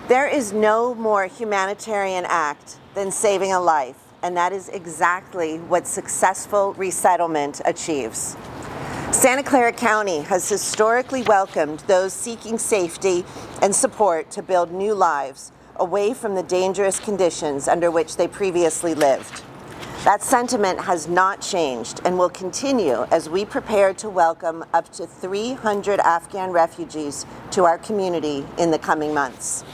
There is no more humanitarian act than saving a life, and that is exactly what successful resettlement achieves. Santa Clara County has historically welcomed those seeking safety and support to build new lives away from the dangerous conditions under which they previously lived. That sentiment has not changed and will continue as we prepare to welcome up to 300 Afghan refugees to our community in the coming months.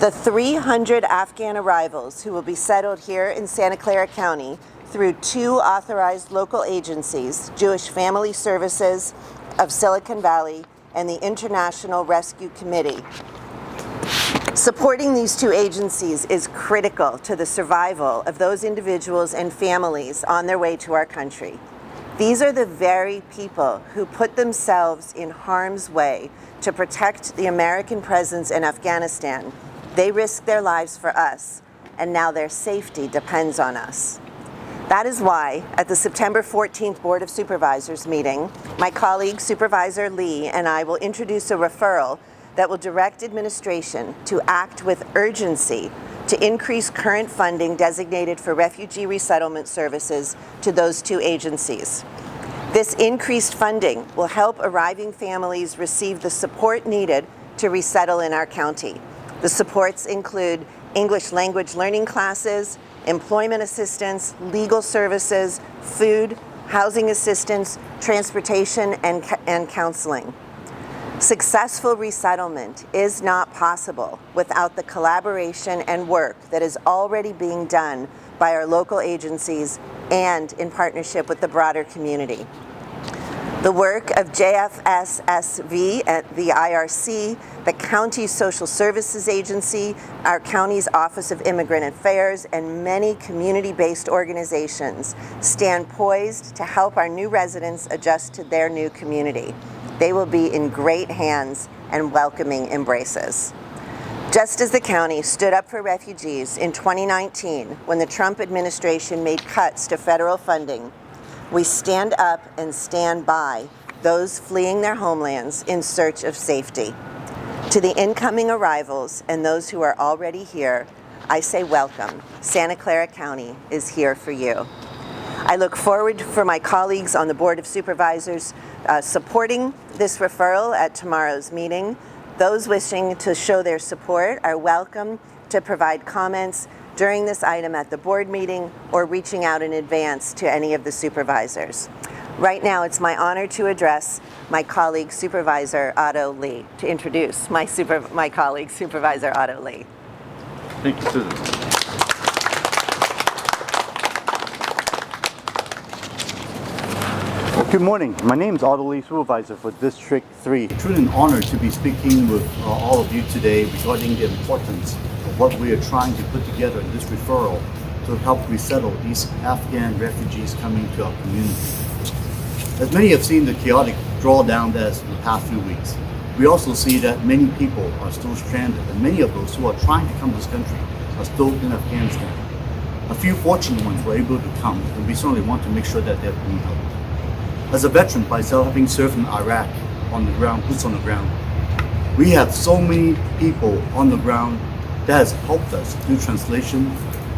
The 300 Afghan arrivals who will be settled here in Santa Clara County through 2 authorized local agencies, Jewish Family Services of Silicon Valley and the International Rescue Committee. Supporting these 2 agencies is critical to the survival of those individuals and families on their way to our country. These are the very people who put themselves in harm's way to protect the American presence in Afghanistan. They risk their lives for us, and now their safety depends on us. That is why, at the September 14th Board of Supervisors meeting, my colleague Supervisor Lee and I will introduce a referral that will direct administration to act with urgency to increase current funding designated for refugee resettlement services to those 2 agencies. This increased funding will help arriving families receive the support needed to resettle in our county. The supports include English language learning classes, employment assistance, legal services, food, housing assistance, transportation, and counseling. Successful resettlement is not possible without the collaboration and work that is already being done by our local agencies and in partnership with the broader community. The work of JFSSV at the IRC, the County Social Services Agency, our county's Office of Immigrant Affairs, and many community-based organizations stand poised to help our new residents adjust to their new community. They will be in great hands and welcoming embraces. Just as the county stood up for refugees in 2019 when the Trump administration made cuts to federal funding, we stand up and stand by those fleeing their homelands in search of safety. To the incoming arrivals and those who are already here, I say welcome. Santa Clara County is here for you. I look forward for my colleagues on the Board of Supervisors supporting this referral at tomorrow's meeting. Those wishing to show their support are welcome to provide comments during this item at the board meeting or reaching out in advance to any of the supervisors. Right now, it's my honor to address my colleague, Supervisor Otto Lee, to introduce my colleague, Supervisor Otto Lee. Thank you, Susan. Good morning. My name is Otto Lee, Supervisor for District 3. It's truly an honor to be speaking with all of you today regarding the importance of what we are trying to put together in this referral to help resettle these Afghan refugees coming to our community. As many have seen the chaotic drawdown that's in the past few weeks, we also see that many people are still stranded, and many of those who are trying to come to this country are still in Afghanistan. A few fortunate ones were able to come, and we certainly want to make sure that they're being helped. As a veteran myself, having served in Iraq on the ground, boots on the ground, we have so many people on the ground that has helped us do translation,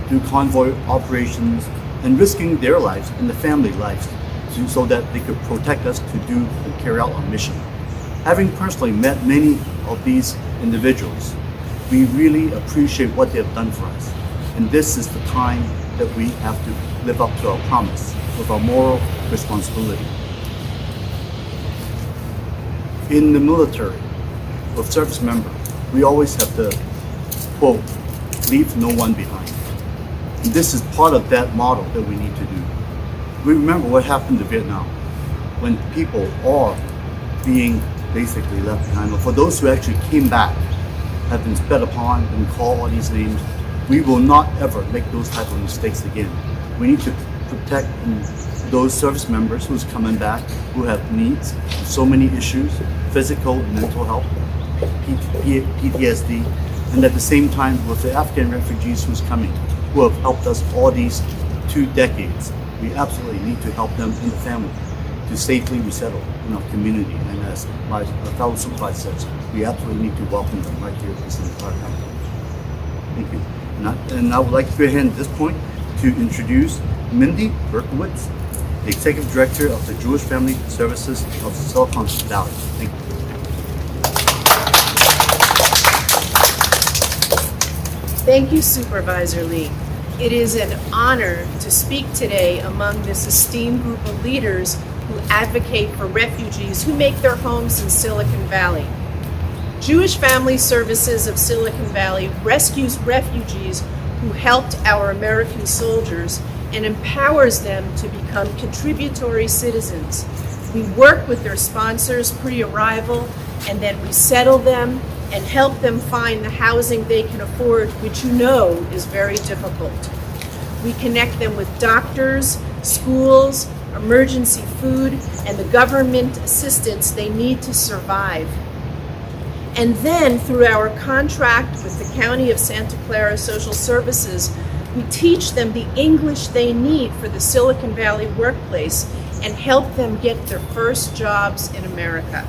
do convoy operations, and risking their lives and the family lives so that they could protect us to do and carry out our mission. Having personally met many of these individuals, we really appreciate what they have done for us. And this is the time that we have to live up to our promise with our moral responsibility. In the military, with service members, we always have to, quote, leave no one behind. And this is part of that model that we need to do. We remember what happened to Vietnam when people are being basically left behind. But for those who actually came back, have been sped upon and called all these names, we will not ever make those type of mistakes again. We need to protect those service members who's coming back, who have needs, so many issues, physical and mental health, PTSD, and at the same time with the Afghan refugees who's coming, who have helped us all these 2 decades. We absolutely need to help them and the family to safely resettle in our community. And as my fellow supervisor says, we absolutely need to welcome them right here in our country. Thank you. And I would like to go ahead at this point to introduce Mindy Berkowitz, the Executive Director of the Jewish Family Services of Silicon Valley. Thank you. Thank you, Supervisor Lee. It is an honor to speak today among this esteemed group of leaders who advocate for refugees who make their homes in Silicon Valley. Jewish Family Services of Silicon Valley rescues refugees who helped our American soldiers and empowers them to become contributory citizens. We work with their sponsors pre-arrival, and then we settle them and help them find the housing they can afford, which you know is very difficult. We connect them with doctors, schools, emergency food, and the government assistance they need to survive. And then through our contract with the County of Santa Clara Social Services, we teach them the English they need for the Silicon Valley workplace and help them get their first jobs in America.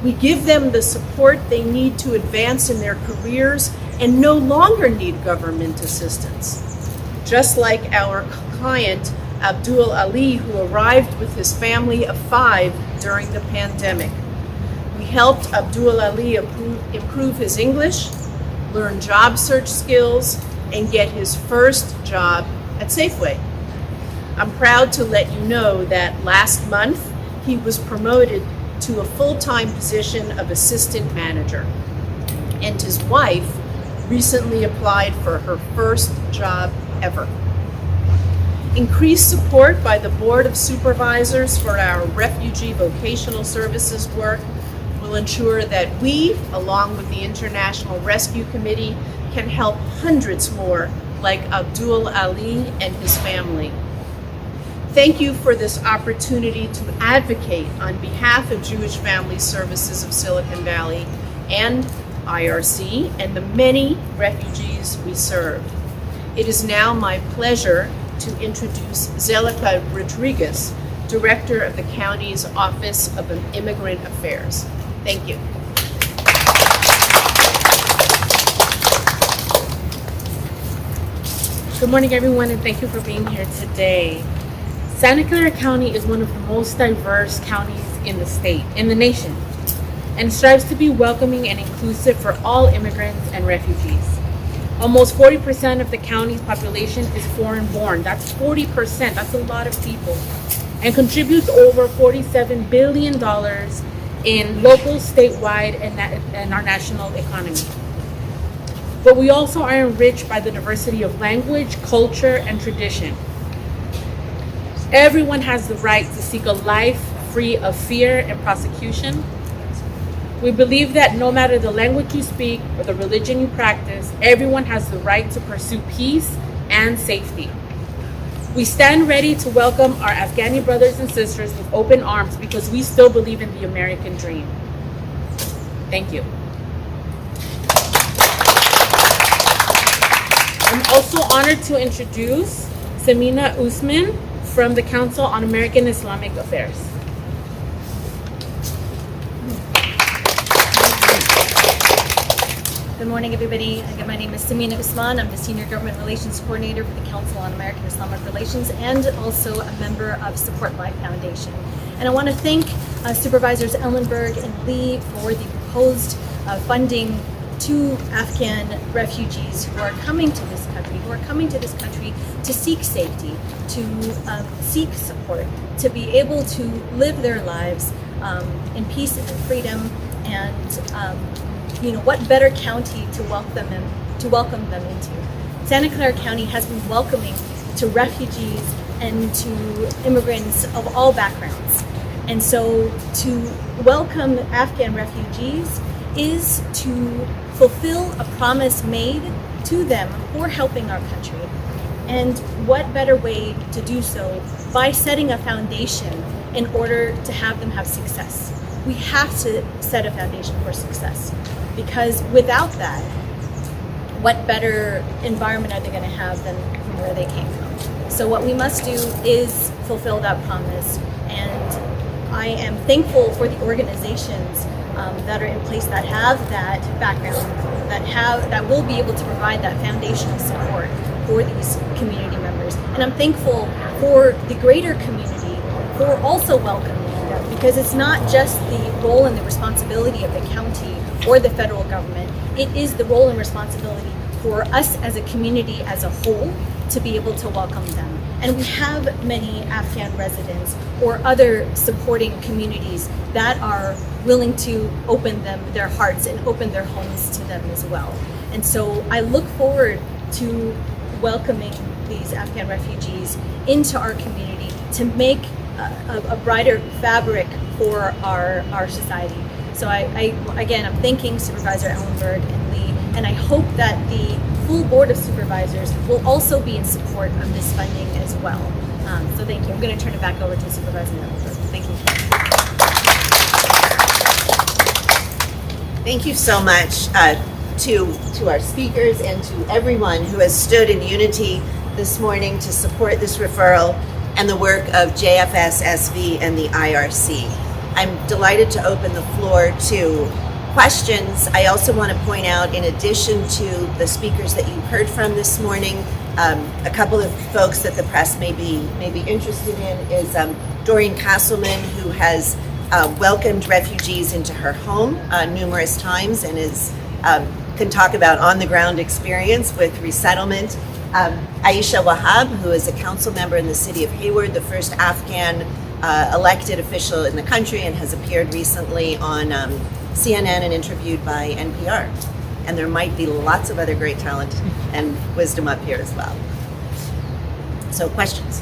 We give them the support they need to advance in their careers and no longer need government assistance. Just like our client, Abdul Ali, who arrived with his family of 5 during the pandemic. We helped Abdul Ali improve his English, learn job search skills, and get his first job at Safeway. I'm proud to let you know that last month he was promoted to a full-time position of assistant manager. And his wife recently applied for her first job ever. Increased support by the Board of Supervisors for our refugee vocational services work will ensure that we, along with the International Rescue Committee, can help hundreds more like Abdul Ali and his family. Thank you for this opportunity to advocate on behalf of Jewish Family Services of Silicon Valley and IRC and the many refugees we serve. It is now my pleasure to introduce Zelica Rodriguez, Director of the County's Office of Immigrant Affairs. Thank you. Good morning, everyone, and thank you for being here today. Santa Clara County is one of the most diverse counties in the nation, and strives to be welcoming and inclusive for all immigrants and refugees. Almost 40% of the county's population is foreign-born. That's 40%, that's a lot of people, and contributes over $47 billion in local, statewide, and our national economy. But we also are enriched by the diversity of language, culture, and tradition. Everyone has the right to seek a life free of fear and prosecution. We believe that no matter the language you speak or the religion you practice, everyone has the right to pursue peace and safety. We stand ready to welcome our Afghani brothers and sisters with open arms because we still believe in the American dream. Thank you. I'm also honored to introduce Samina Usman from the Council on American Islamic Affairs. Good morning, everybody. Again, my name is Samina Usman. I'm the Senior Government Relations Coordinator for the Council on American Islamic Relations and also a member of Support Life Foundation. And I want to thank Supervisors Ellenberg and Lee for the proposed funding to Afghan refugees who are coming to this country, to seek safety, to seek support, to be able to live their lives in peace and freedom. And what better county to welcome them into? Santa Clara County has been welcoming to refugees and to immigrants of all backgrounds. And so to welcome Afghan refugees is to fulfill a promise made to them for helping our country. And what better way to do so by setting a foundation in order to have them have success. We have to set a foundation for success, because without that, what better environment are they going to have than from where they came from? So what we must do is fulfill that promise, and I am thankful for the organizations that are in place that have that background, that will be able to provide that foundational support for these community members. And I'm thankful for the greater community for also welcoming them, because it's not just the role and the responsibility of the county or the federal government. It is the role and responsibility for us as a community as a whole to be able to welcome them. And we have many Afghan residents or other supporting communities that are willing to open their hearts and open their homes to them as well. And so I look forward to welcoming these Afghan refugees into our community to make a brighter fabric for our society. So I'm thanking Supervisor Ellenberg and Lee, and I hope that the full Board of Supervisors will also be in support of this funding as well. So thank you. I'm going to turn it back over to Supervisor Ellenberg. Thank you. Thank you so much to our speakers and to everyone who has stood in unity this morning to support this referral and the work of JFS, SV, and the IRC. I'm delighted to open the floor to questions. I also want to point out, in addition to the speakers that you heard from this morning, a couple of folks that the press may be interested in is Doreen Castleman, who has welcomed refugees into her home numerous times and can talk about on-the-ground experience with resettlement. Aisha Wahab, who is a council member in the city of Hayward, the first Afghan elected official in the country, and has appeared recently on CNN and interviewed by NPR. And there might be lots of other great talent and wisdom up here as well. So questions?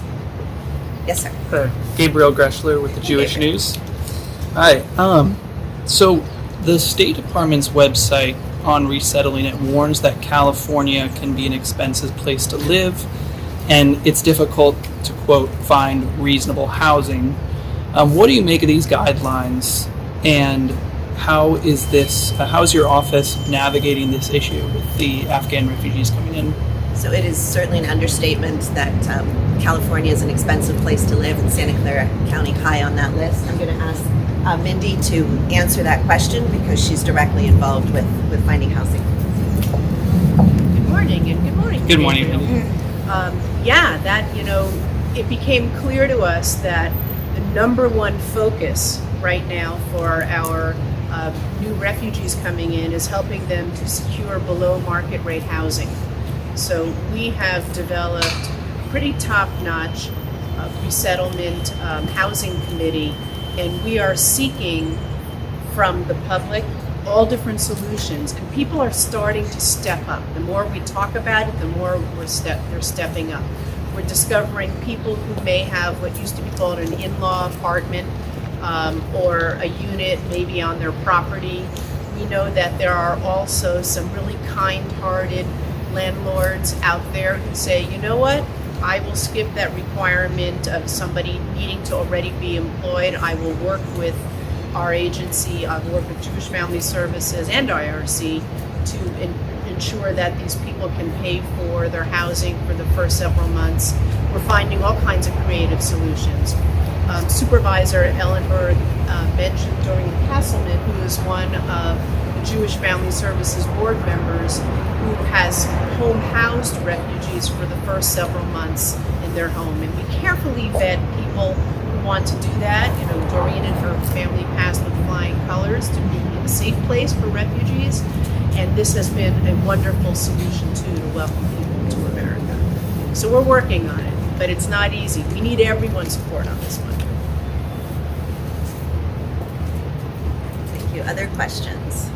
Yes, sir. Gabriel Greschler with the Jewish News. Hi. So the State Department's website on resettling it warns that California can be an expensive place to live, and it's difficult to, quote, find reasonable housing. What do you make of these guidelines, and how is your office navigating this issue with the Afghan refugees coming in? So it is certainly an understatement that California is an expensive place to live, and Santa Clara County high on that list. I'm going to ask Mindy to answer that question because she's directly involved with finding housing. Good morning, and good morning. Good morning, Mindy. It became clear to us that the number one focus right now for our new refugees coming in is helping them to secure below market rate housing. So we have developed a pretty top-notch resettlement housing committee, and we are seeking from the public all different solutions, and people are starting to step up. The more we talk about it, the more they're stepping up. We're discovering people who may have what used to be called an in-law apartment or a unit maybe on their property. We know that there are also some really kind-hearted landlords out there who say, you know what, I will skip that requirement of somebody needing to already be employed. I will work with our agency, I will work with Jewish Family Services and IRC to ensure that these people can pay for their housing for the first several months. We're finding all kinds of creative solutions. Supervisor Ellenberg mentioned Doreen Castleman, who is one of the Jewish Family Services board members who has home housed refugees for the first several months in their home. And we carefully vet people who want to do that. You know, Doreen and her family passed with flying colors to be a safe place for refugees. And this has been a wonderful solution too to welcome people to America. So we're working on it, but it's not easy. We need everyone's support on this one. Thank you. Other questions?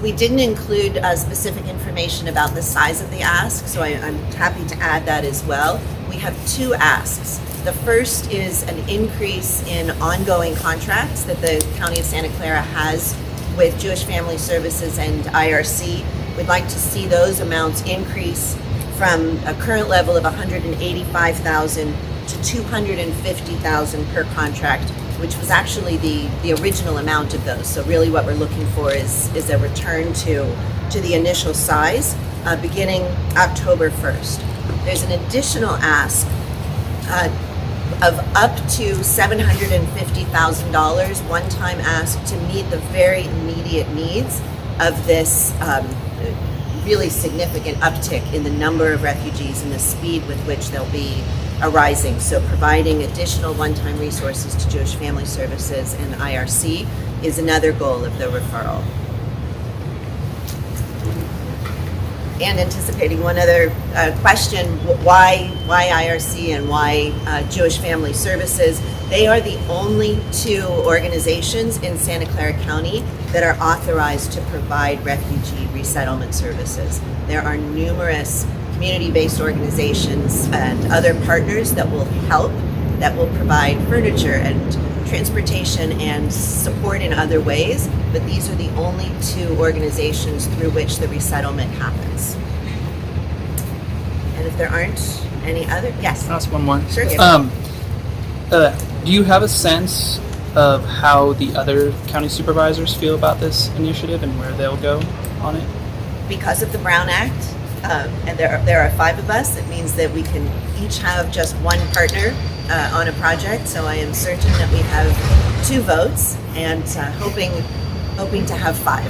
We didn't include specific information about the size of the ask, so I'm happy to add that as well. We have two asks. The first is an increase in ongoing contracts that the County of Santa Clara has with Jewish Family Services and IRC. We'd like to see those amounts increase from a current level of $185,000 to $250,000 per contract, which was actually the original amount of those. So really what we're looking for is a return to the initial size beginning October 1st. There's an additional ask of up to $750,000 one-time ask to meet the very immediate needs of this really significant uptick in the number of refugees and the speed with which they'll be arising. So providing additional one-time resources to Jewish Family Services and IRC is another goal of the referral. And anticipating one other question, why IRC and why Jewish Family Services? They are the only two organizations in Santa Clara County that are authorized to provide refugee resettlement services. There are numerous community-based organizations and other partners that will help, that will provide furniture and transportation and support in other ways, but these are the only two organizations through which the resettlement happens. And if there aren't any other, yes? Can I ask one more? Sure. Do you have a sense of how the other county supervisors feel about this initiative and where they'll go on it? Because of the Brown Act, and there are 5 of us, it means that we can each have just one partner on a project. So I am certain that we have 2 votes, and hoping to have 5.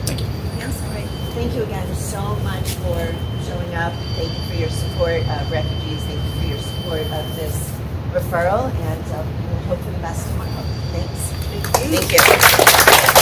Thank you. Yes, all right. Thank you again so much for showing up. Thank you for your support of refugees. Thank you for your support of this referral, and we'll hope for the best tomorrow. Thanks. Thank you.